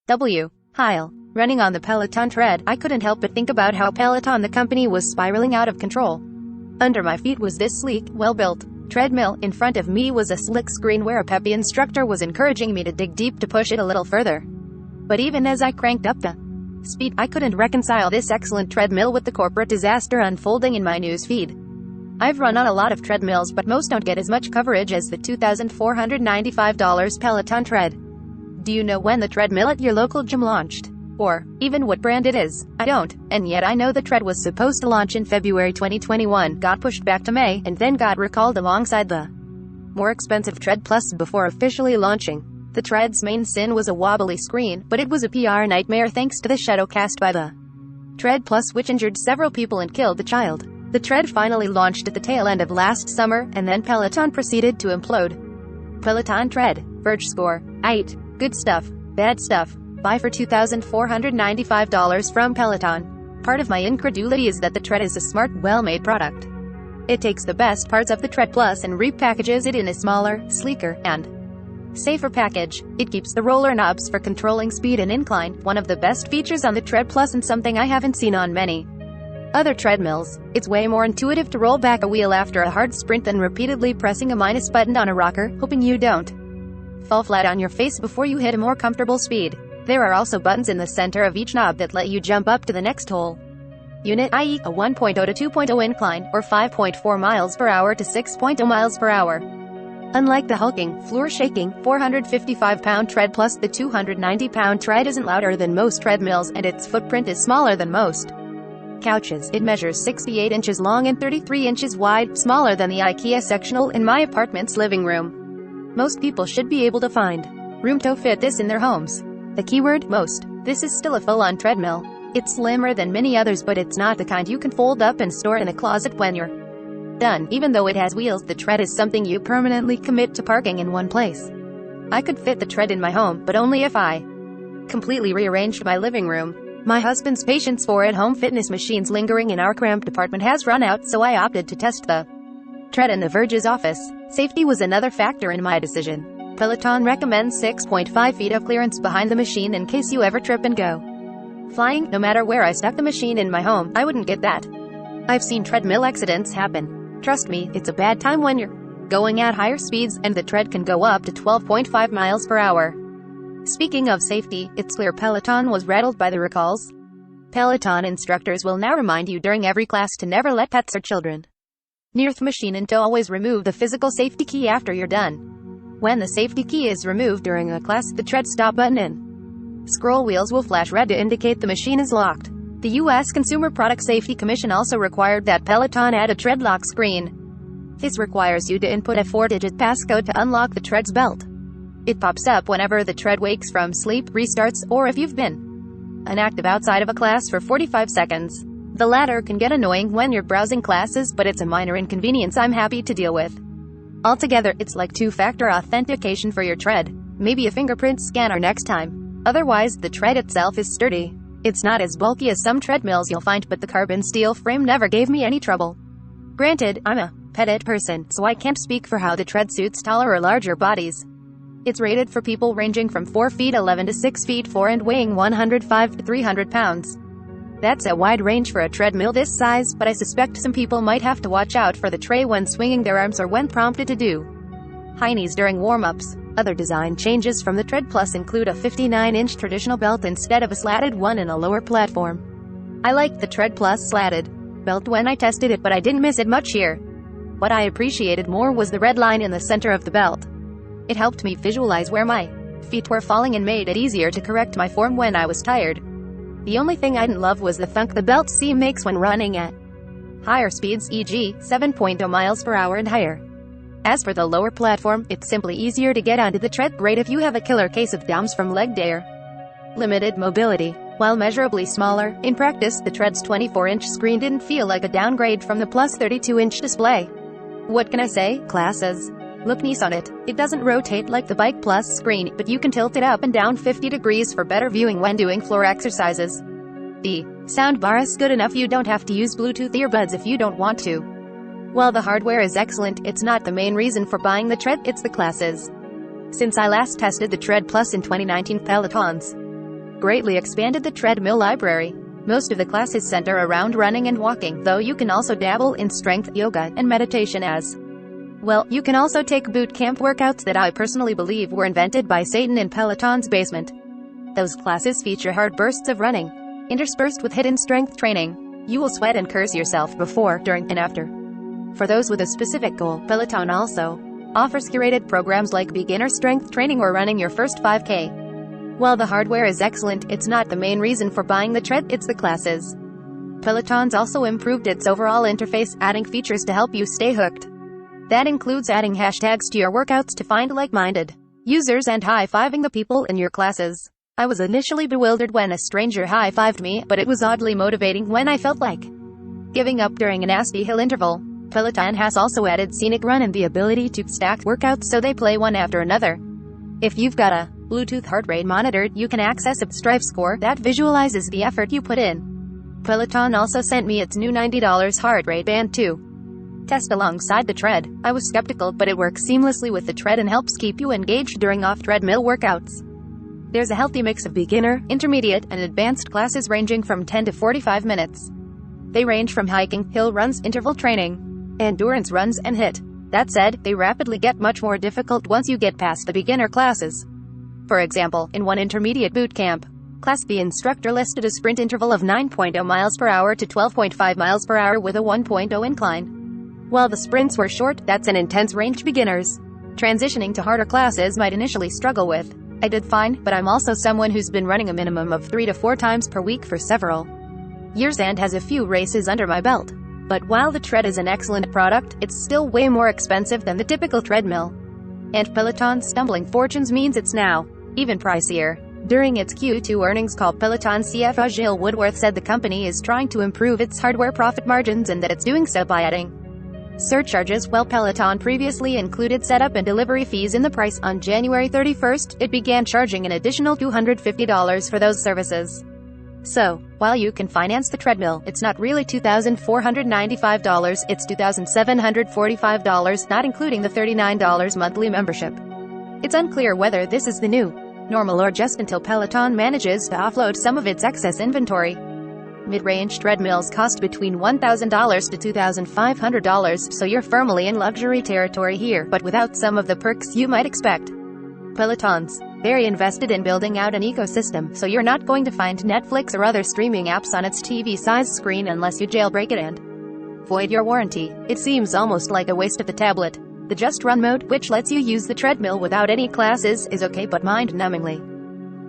While running on the Peloton Tread, I couldn't help but think about how Peloton the company was spiraling out of control. Under my feet was this sleek, well-built treadmill. In front of me was a slick screen where a peppy instructor was encouraging me to dig deep to push it a little further. But even as I cranked up the speed, I couldn't reconcile this excellent treadmill with the corporate disaster unfolding in my news feed. I've run on a lot of treadmills, but most don't get as much coverage as the $2,495 Peloton Tread. Do you know when the treadmill at your local gym launched? Or even what brand it is? I don't, and yet I know the Tread was supposed to launch in February 2021, got pushed back to May, and then got recalled alongside the more expensive Tread Plus before officially launching. The Tread's main sin was a wobbly screen, but it was a PR nightmare thanks to the shadow cast by the Tread Plus, which injured several people and killed a child. The Tread finally launched at the tail end of last summer, and then Peloton proceeded to implode. Peloton Tread. Verge score. 8. Good stuff. Bad stuff. Buy for $2,495 from Peloton. Part of my incredulity is that the Tread is a smart, well-made product. It takes the best parts of the Tread Plus and repackages it in a smaller, sleeker, and safer package. It keeps the roller knobs for controlling speed and incline, one of the best features on the Tread Plus and something I haven't seen on many other treadmills. It's way more intuitive to roll back a wheel after a hard sprint than repeatedly pressing a minus button on a rocker, hoping you don't fall flat on your face before you hit a more comfortable speed. There are also buttons in the center of each knob that let you jump up to the next hole unit, i.e. a 1.0 to 2.0 incline, or 5.4 miles per hour to 6.0 miles per hour. Unlike the hulking, floor-shaking, 455-pound Tread Plus, the 290-pound Tread isn't louder than most treadmills, and its footprint is smaller than most couches. It measures 68 inches long and 33 inches wide, smaller than the IKEA sectional in my apartment's living room. Most people should be able to find room to fit this in their homes. The keyword, most. This is still a full-on treadmill. It's slimmer than many others, but it's not the kind you can fold up and store in a closet when you're done. Even though it has wheels, the Tread is something you permanently commit to parking in one place. I could fit the Tread in my home, but only if I completely rearranged my living room. My husband's patience for at-home fitness machines lingering in our cramped apartment has run out, so I opted to test the Tread in the Verge's office. Safety was another factor in my decision. Peloton recommends 6.5 feet of clearance behind the machine in case you ever trip and go flying. No matter where I stuck the machine in my home, I wouldn't get that. I've seen treadmill accidents happen. Trust me, it's a bad time when you're going at higher speeds, and the Tread can go up to 12.5 miles per hour. Speaking of safety, it's clear Peloton was rattled by the recalls. Peloton instructors will now remind you during every class to never let pets or children near the machine, and to always remove the physical safety key after you're done. When the safety key is removed during a class, the Tread stop button and scroll wheels will flash red to indicate the machine is locked. The U.S. Consumer Product Safety Commission also required that Peloton add a Tread lock screen. This requires you to input a 4-digit passcode to unlock the Tread's belt. It pops up whenever the Tread wakes from sleep, restarts, or if you've been inactive outside of a class for 45 seconds. The latter can get annoying when you're browsing classes, but it's a minor inconvenience I'm happy to deal with. Altogether, it's like two-factor authentication for your Tread. Maybe a fingerprint scanner next time. Otherwise, the Tread itself is sturdy. It's not as bulky as some treadmills you'll find, but the carbon steel frame never gave me any trouble. Granted, I'm a petite person, so I can't speak for how the Tread suits taller or larger bodies. It's rated for people ranging from 4 feet 11 to 6 feet 4 and weighing 105 to 300 pounds. That's a wide range for a treadmill this size, but I suspect some people might have to watch out for the tray when swinging their arms or when prompted to do high knees during warm-ups. Other design changes from the Tread Plus include a 59-inch traditional belt instead of a slatted one and a lower platform. I liked the Tread Plus slatted belt when I tested it, but I didn't miss it much here. What I appreciated more was the red line in the center of the belt. It helped me visualize where my feet were falling and made it easier to correct my form when I was tired. The only thing I didn't love was the thunk the belt seam makes when running at higher speeds, e.g., 7.0 miles per hour and higher. As for the lower platform, it's simply easier to get onto the Tread, great if you have a killer case of DOMS from leg day or limited mobility. While measurably smaller, in practice, the Tread's 24-inch screen didn't feel like a downgrade from the Plus 32-inch display. What can I say? Classes look nice on it. It doesn't rotate like the Bike Plus screen, but you can tilt it up and down 50 degrees for better viewing when doing floor exercises. The soundbar is good enough. You don't have to use Bluetooth earbuds if you don't want to. While the hardware is excellent, it's not the main reason for buying the Tread, it's the classes. Since I last tested the Tread Plus in 2019, Peloton's greatly expanded the treadmill library. Most of the classes center around running and walking, though you can also dabble in strength, yoga, and meditation as well. You can also take boot camp workouts that I personally believe were invented by Satan in Peloton's basement. Those classes feature hard bursts of running, interspersed with hidden strength training. You will sweat and curse yourself before, during, and after. For those with a specific goal, Peloton also offers curated programs like beginner strength training or running your first 5K. While the hardware is excellent, it's not the main reason for buying the tread, it's the classes. Peloton's also improved its overall interface, adding features to help you stay hooked. That includes adding hashtags to your workouts to find like-minded users and high-fiving the people in your classes. I was initially bewildered when a stranger high-fived me, but it was oddly motivating when I felt like giving up during a nasty hill interval. Peloton has also added scenic run and the ability to stack workouts so they play one after another. If you've got a Bluetooth heart rate monitor, you can access a Strive score that visualizes the effort you put in. Peloton also sent me its new $90 heart rate band too. Test alongside the tread. I was skeptical, but it works seamlessly with the tread and helps keep you engaged during off-treadmill workouts. There's a healthy mix of beginner, intermediate, and advanced classes ranging from 10 to 45 minutes. They range from hiking, hill runs, interval training, endurance runs, and HIIT. That said, they rapidly get much more difficult once you get past the beginner classes. For example, in one intermediate boot camp class, the instructor listed a sprint interval of 9.0 miles per hour to 12.5 miles per hour with a 1.0 incline. While the sprints were short, that's an intense range beginners transitioning to harder classes might initially struggle with. I did fine, but I'm also someone who's been running a minimum of 3 to 4 times per week for several years and has a few races under my belt. But while the tread is an excellent product, it's still way more expensive than the typical treadmill. And Peloton's stumbling fortunes means it's now even pricier. During its Q2 earnings call, Peloton CFO Jill Woodworth said the company is trying to improve its hardware profit margins and that it's doing so by adding surcharges. While Peloton previously included setup and delivery fees in the price, on January 31st, it began charging an additional $250 for those services. So, while you can finance the treadmill, it's not really $2,495, it's $2,745, not including the $39 monthly membership. It's unclear whether this is the new normal or just until Peloton manages to offload some of its excess inventory. Mid-range treadmills cost between $1,000 to $2,500, so you're firmly in luxury territory here, but without some of the perks you might expect. Peloton's very invested in building out an ecosystem, so you're not going to find Netflix or other streaming apps on its TV-sized screen unless you jailbreak it and void your warranty. It seems almost like a waste of the tablet. The Just Run mode, which lets you use the treadmill without any classes, is okay but mind-numbingly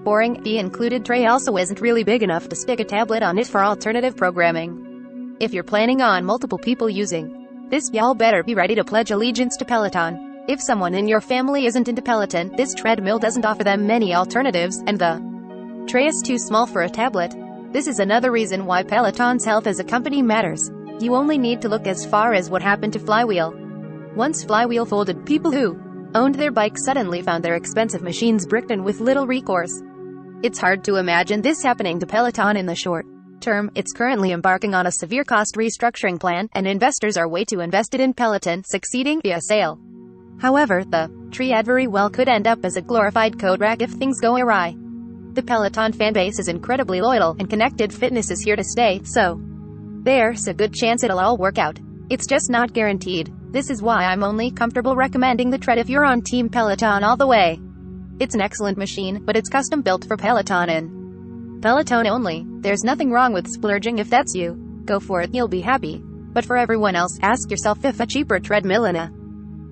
boring. The included tray also isn't really big enough to stick a tablet on it for alternative programming. If you're planning on multiple people using this, y'all better be ready to pledge allegiance to Peloton. If someone in your family isn't into Peloton, this treadmill doesn't offer them many alternatives, and the tray is too small for a tablet. This is another reason why Peloton's health as a company matters. You only need to look as far as what happened to Flywheel. Once Flywheel folded, people who owned their bikes suddenly found their expensive machines bricked and with little recourse. It's hard to imagine this happening to Peloton in the short term. It's currently embarking on a severe cost restructuring plan, and investors are way too invested in Peloton succeeding via sale. However, the Tread very well could end up as a glorified code rack if things go awry. The Peloton fanbase is incredibly loyal, and connected fitness is here to stay, so there's a good chance it'll all work out. It's just not guaranteed. This is why I'm only comfortable recommending the Tread if you're on Team Peloton all the way. It's an excellent machine, but it's custom built for Peloton and Peloton only. There's nothing wrong with splurging if that's you. Go for it, you'll be happy. But for everyone else, ask yourself if a cheaper treadmill and a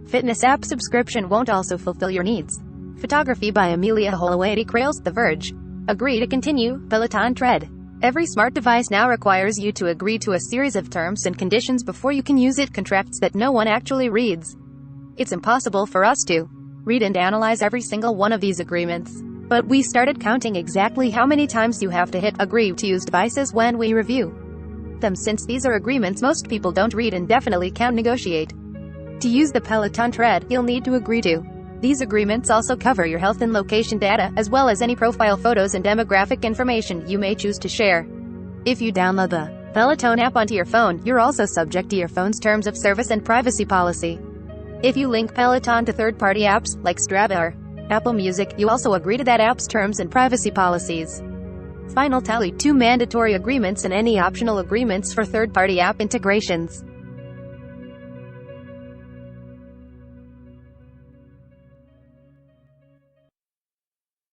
fitness app subscription won't also fulfill your needs. Photography by Amelia Holloway Crails, The Verge. Agree to continue, Peloton Tread. Every smart device now requires you to agree to a series of terms and conditions before you can use it, contracts that no one actually reads. It's impossible for us to read and analyze every single one of these agreements. But we started counting exactly how many times you have to hit agree to use devices when we review them, since these are agreements most people don't read and definitely can't negotiate. To use the Peloton Tread, you'll need to agree to these agreements also cover your health and location data, as well as any profile photos and demographic information you may choose to share. If you download the Peloton app onto your phone, you're also subject to your phone's terms of service and privacy policy. If you link Peloton to third-party apps, like Strava or Apple Music, you also agree to that app's terms and privacy policies. Final tally: 2 mandatory agreements and any optional agreements for third-party app integrations.